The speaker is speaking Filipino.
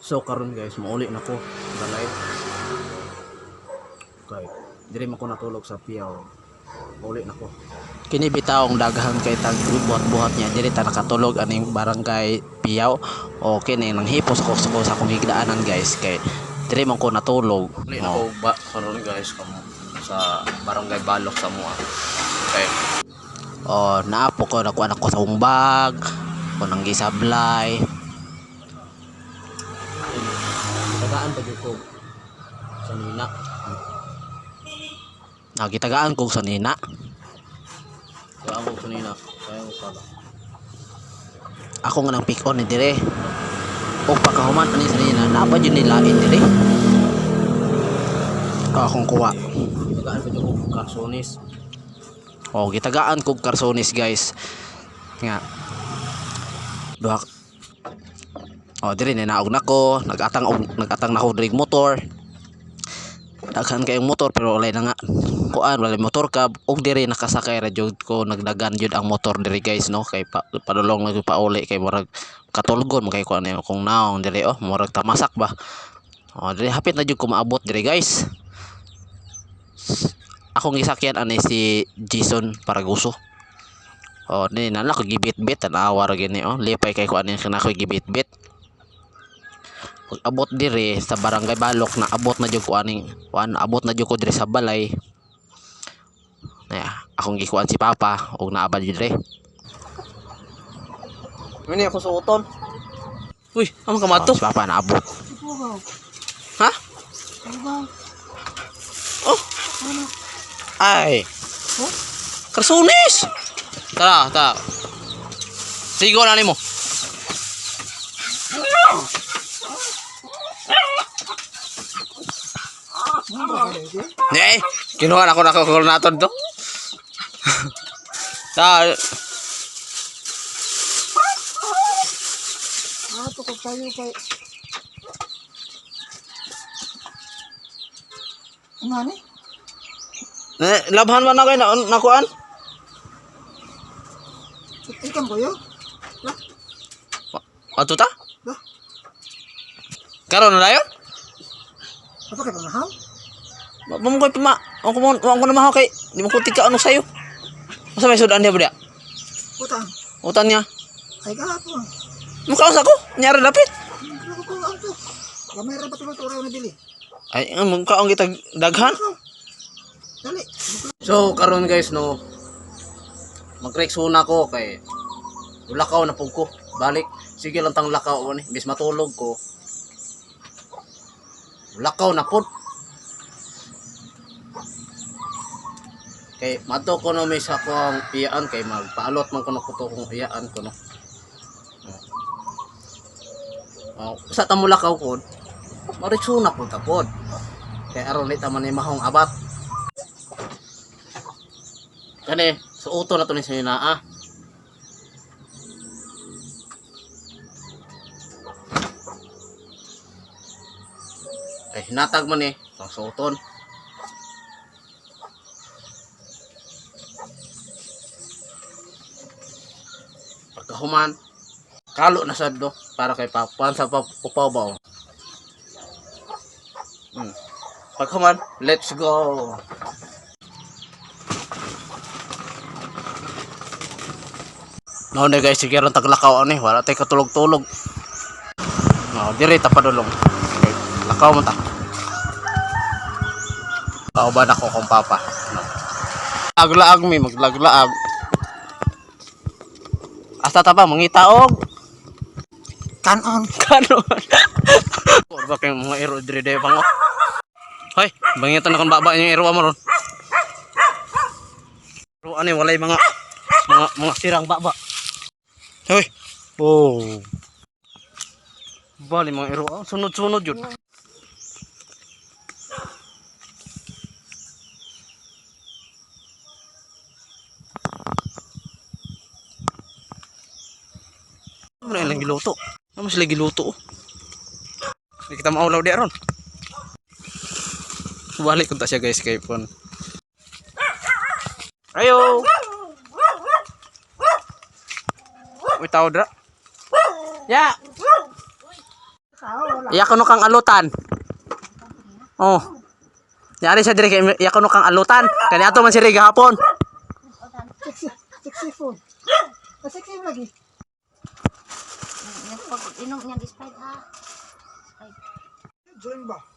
So karon guys, mauli na ko balay. Okay. Diri man ko natulog sa piyaw. Mauli na ko. Kini bitawong daghan kay tag buhat-buhat niya diri ta nakatulog aning barangay Piyaw. O kini nang hipos ko sa akong higdaanan guys kay diri man ko natulog. Mauli na ko ba karon guys kamo sa barangay Balok sa mua. Okay. Naapo ko nakuha ko sa umbag. Ko nang gisablay. Tagaan pa jud ko sa nina. Gitagaan ko sa nina. Tagaan ko sa nina. Kaya ko pala. Ako nga nang pick on ni dire. O pagkahuman ani sa nina, na ba jud nilain dire? Akong kuha. Tagaan pa jud ko karsonis. Gitagaan ko karsonis guys. Nga. Duha dire naog nako, nagatang na ko drig motor. Daghan kayong motor pero wala na nga kuan wala motor ka og dire nakasakay ra jud ko nagdagan jud ang motor dire guys no kay padulong na pauli kay murag katulgon mo kay kuan kung naong dire murag tamasak ba. Dire hapit na jud ko maabot dire guys. Akong gisakyan ani si Jason Paraguso. Ni nana ko gibit-bit tanawa ra gini lipay kay kuan kana ko gibit-bit. Pag abot dire sa barangay Balok na abot na jud ko aning abot na jud ko dire sa balay. Akong gikuan si Papa og naabad jud dire. Mini ako suoton. Uy, amo ka mato? Si Papa naabot. Ha? Ay. Karsunis. Tara. Sigo na nimo. Kinuha ako naton to. Tukog tayo kay ngani? Labhan man na kay nakuan? Ikam ko yo? Ato ta? Lah. Karon na dayon? Apa kay pamahal? Mamo kay pama. Ako na mahaw kay di mo ko tika ano sayo. Asa may sudan dia ba dia? Utang niya. Ay gahapon. Mukha sa ko, nyara dapit. Ano ko ang to? Gamay ra ba tulo na bili? Ay, mukha ang kita daghan. Dali. So karon guys no. Magreksuna ko kay lakaw na pug ko. Balik. Sige lang tang lakaw ni, bis matulog ko. Lakaw na pud. Kay mato ko no may sa kong iyaan kay magpaalot man ko no kuto kong iyaan ko no. Sa tamulakaw ko, maritsuna po tapod. Kaya aron nita man ni mahong abat. Kani, suuto na to ni sa naa. Hinatag man pang suuton. Pagkahuman, kalo na sad do para kay papan sa upaw ba. Pagkahuman, let's go. No na guys, sige ron taglakaw ani, wala tay katulog-tulog. Dire ta padulong. Okay, lakaw mo ta. Kauban ako kung Papa. Aglaag mi maglaglaag. Asa ta ba mangita og Kanon. Or ba kay mga ero dire day pango. Hoy, bangitan na kon baba yung ero mo ron. Ero ani walay mga sirang baba. Hoy. Bali mga ero sunod-sunod jud. Ano lang giluto? Ano sila giluto? Hindi kita maulaw di aron. Balik kunta siya guys kay phone. Ayo. Uy tao dra. Ya. Wala. Iya kuno kang alutan. Oh. Yari sa dire kay iya kuno kang alutan. Kani ato man si Rig hapon. Sexy food. Sexy lagi. Pag inom niya Sprite ha. Join ba?